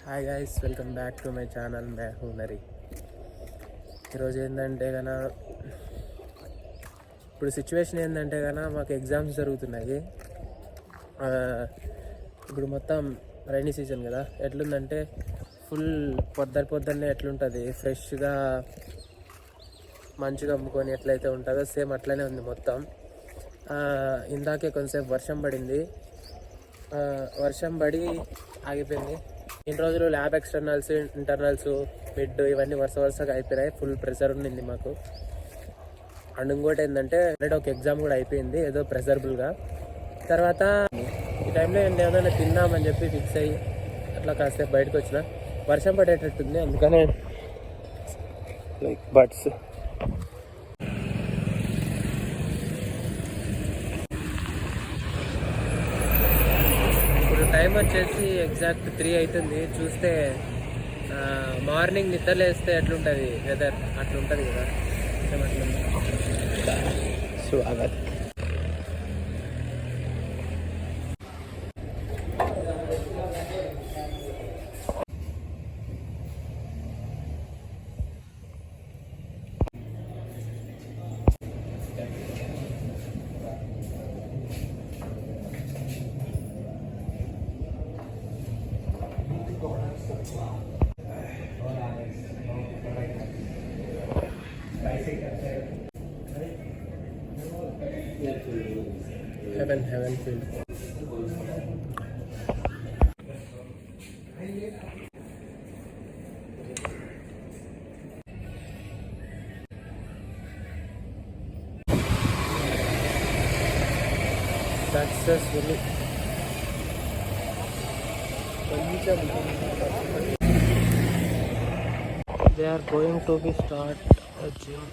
Hi guys, welcome back to my channel మే హూ నరి. ఈరోజు ఏంటంటే కన్నా ఇప్పుడు సిచ్యువేషన్ ఏంటంటే కన్నా మాకు ఎగ్జామ్స్ జరుగుతున్నాయి. ఇప్పుడు మొత్తం రైనీ సీజన్ కదా, ఎట్లుందంటే ఫుల్ పొద్దున్నే ఎట్లుంటుంది ఫ్రెష్గా మంచిగా అమ్ముకొని ఎట్లయితే ఉంటుందో సేమ్ అట్లనే ఉంది మొత్తం. ఇందాకే కొంతసేపు వర్షం పడింది, వర్షం పడి ఆగిపోయింది. ఇన్ని రోజులు ల్యాబ్ ఎక్స్టర్నల్స్, ఇంటర్నల్స్, మిడ్ ఇవన్నీ వరుసగా అయిపోయినాయి. ఫుల్ ప్రెషర్ ఉండింది మాకు. అండ్ ఇంకోటి ఏంటంటే ఒక ఎగ్జామ్ కూడా అయిపోయింది ఏదో ప్రెజరబుల్గా. తర్వాత ఈ టైంలో ఏదైనా తిన్నామని చెప్పి ఫిక్స్ అయ్యి అట్లా కాసేపు బయటకు వచ్చిన. వర్షం పడేటట్టుంది, అందుకనే లైక్ బడ్స్. టైం వచ్చేసి ఎగ్జాక్ట్ 3 అవుతుంది. చూస్తే మార్నింగ్ నిద్రలేస్తే ఎట్లుంటుంది వెదర్ అట్లుంటుంది కదా, Swagat. Heaven filled. Successfully. They are going to be start a gym.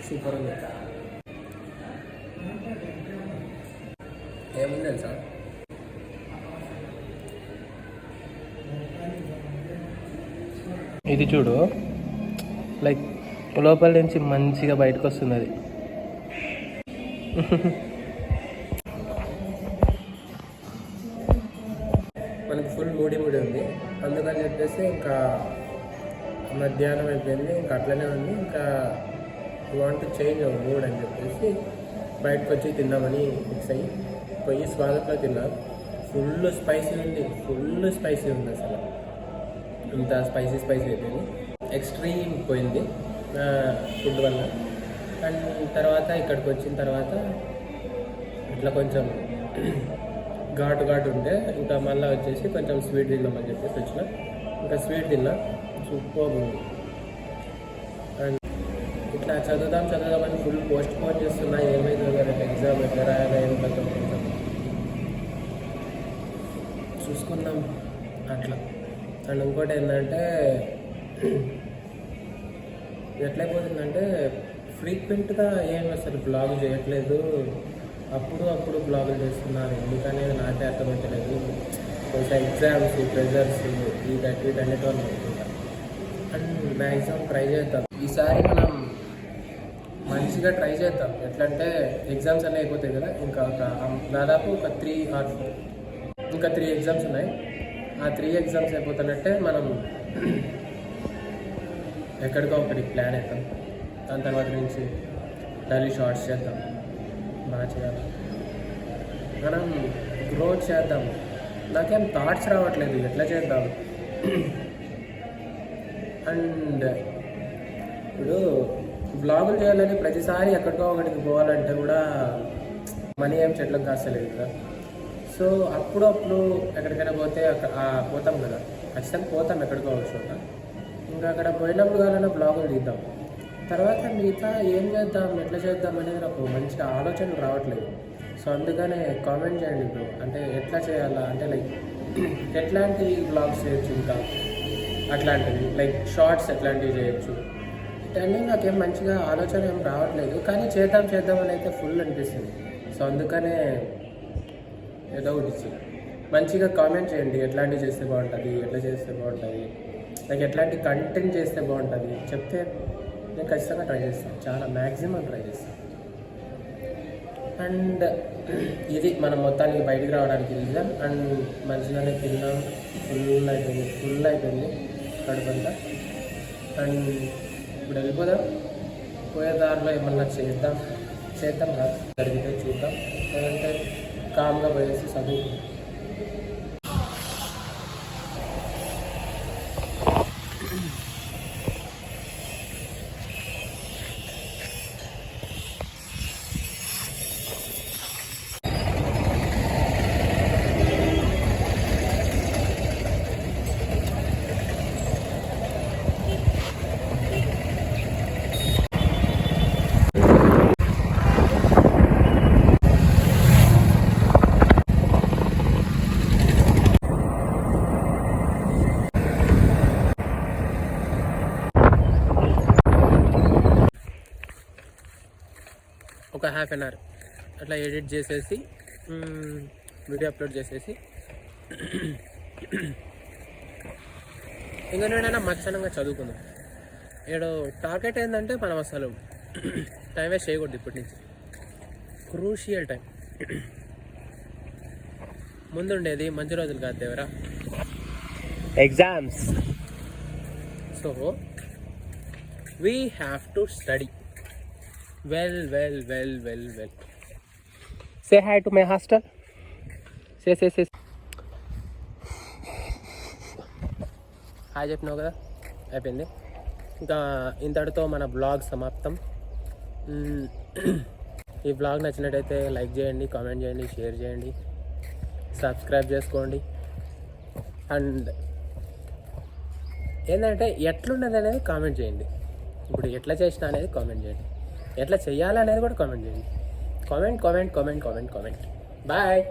Super ఉంది. ఏముంది తెలుసా, ఇది చూడు, లైక్ లోపల నుంచి మంచిగా బయటకు వస్తుంది అది. మనకి ఫుల్ మూడి ఉంది, అందుకని చెప్పేసి ఇంకా మధ్యాహ్నం అయిపోయింది, ఇంకా అట్లనే ఉంది. ఇంకా want to change our mood అని చెప్పేసి బయటకు వచ్చి తిందామని ఫిక్స్ అయ్యి పోయి స్వాగత్లో తిన్నాం. ఫుల్ స్పైసీ ఉంది అసలు. ఇంత స్పైసీ అయిపోయింది, ఎక్స్ట్రీమ్ పోయింది ఫుడ్ వల్ల. అండ్ తర్వాత ఇక్కడికి వచ్చిన తర్వాత ఇట్లా కొంచెం ఘాటు ఉంటే ఇంకా మళ్ళీ వచ్చేసి కొంచెం స్వీట్ తిందామని చెప్పేసి వచ్చిన. ఇంకా స్వీట్ తిన్నా, సూపర్ ఉంది. అండ్ ఇట్లా చదువుదామని ఫుల్ పోస్ట్ పోన్ చేస్తున్నా. ఏమైందో రేపు ఎగ్జామ్ ఎట్లా రాయాలో ఏం కొంచెం చూసుకుందాం అట్లా. అండ్ ఇంకోటి ఏంటంటే ఎట్లయిపోతుందంటే ఫ్రీక్వెంట్గా ఏం అసలు బ్లాగ్ చేయట్లేదు. అప్పుడు బ్లాగులు చేస్తున్నారు, ఎందుకనేది నాకే అర్థమవుతలేదు. కొంచెం ఎగ్జామ్స్, ప్రెజర్స్, వీటన్నిటి వల్ల అనుకుంటా. అండ్ మ్యాక్సిమం ట్రై చేద్దాం ఈసారి, మనం మంచిగా ట్రై చేద్దాం. ఎట్లంటే ఎగ్జామ్స్ అన్నీ అయిపోతాయి కదా, ఇంకా దాదాపు ఒక 3 or 4 ఇంకా 3 ఎగ్జామ్స్ ఉన్నాయి. ఆ 3 ఎగ్జామ్స్ అయిపోతున్నట్టే మనం ఎక్కడికో ఒకటి ప్లాన్ అవుతాం. దాని తర్వాత నుంచి డైలీ షార్ట్స్ చేద్దాం, బాగా చేయాలి, మనం గ్రోత్ చేద్దాం. నాకేం థాట్స్ రావట్లేదు ఎట్లా చేద్దాం. అండ్ ఇప్పుడు బ్లాగులు చేయాలని ప్రతిసారి ఎక్కడికో ఒకటికి పోవాలంటే కూడా మనీ ఏం చెట్లకు కాస్తలేదు కదా. సో అప్పుడప్పుడు ఎక్కడికైనా పోతే పోతాం కదా, ఖచ్చితంగా పోతాం ఎక్కడికో ఒక చోట. ఇంకా అక్కడ పోయినప్పుడు కావాలన్నా బ్లాగులు తీద్దాం. తర్వాత మిగతా ఏం చేద్దాం, ఎట్లా చేద్దాం అనేది నాకు మంచిగా ఆలోచనలు రావట్లేదు. సో అందుకనే కామెంట్ చేయండి ఇప్పుడు, అంటే ఎట్లా చేయాలా, అంటే లైక్ ఎట్లాంటి బ్లాగ్స్ చేయొచ్చు, ఇంకా అట్లాంటివి లైక్ షార్ట్స్ ఎట్లాంటివి చేయొచ్చు. ఇవన్నీ నాకేం మంచిగా ఆలోచన ఏం రావట్లేదు, కానీ చేద్దాం అని అయితే ఫుల్ అనిపిస్తుంది. సో అందుకనే ఏదో ఒకటి మంచిగా కామెంట్ చేయండి, ఎట్లాంటివి చేస్తే బాగుంటుంది, ఎట్లా చేస్తే బాగుంటుంది, లైక్ ఎట్లాంటి కంటెంట్ చేస్తే బాగుంటుంది చెప్తే నేను ఖచ్చితంగా ట్రై చేస్తాను, చాలా మ్యాక్సిమం ట్రై చేస్తాను. అండ్ ఇది మనం మొత్తానికి బయటికి రావడానికి రీజన్. అండ్ మంచిగానే తిన్నాం, ఫుల్ అయిపోయింది కడుపంతా. అండ్ ఇప్పుడు వెళ్ళిపోదాం, పోయే దారిలో ఏమన్నా చేద్దాం కాదు, జరిగితే చూద్దాం, లేదంటే కామ్గా పోయేసి చదువుకుందాం. ఒక హాఫ్ అన్ అవర్ అట్లా ఎడిట్ చేసేసి వీడియో అప్లోడ్ చేసేసి ఇంకా నేనైనా మచ్చనంగా చదువుకుందాం. ఏడో టార్గెట్ ఏంటంటే మనం అసలు టైం వేస్ట్ చేయకూడదు ఇప్పటి నుంచి, క్రూషియల్ టైం. ముందుండేది మంచి రోజులు కాదు Devara, exams. So we have to study. Well. Say hi to my hostel. Say. Hi చెప్పినావు కదా, అయిపోయింది. ఇంకా ఇంతటితో మన బ్లాగ్ సమాప్తం. ఈ బ్లాగ్ నచ్చినట్టయితే లైక్ చేయండి, కామెంట్ చేయండి, షేర్ చేయండి, సబ్స్క్రైబ్ చేసుకోండి. అండ్ ఏంటంటే ఎట్లున్నది అనేది కామెంట్ చేయండి. ఇప్పుడు ఎట్లా చేసినా అనేది కామెంట్ చేయండి, ఎట్లా చేయాలనేది కూడా కామెంట్ చేయండి. కామెంట్. బాయ్.